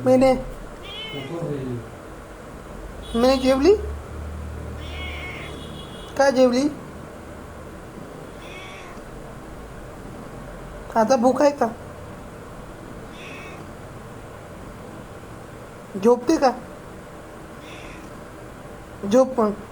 मैंने मैंने जेवली काय जेवली? आता भूक आहे का? झोपते का? झोप मग.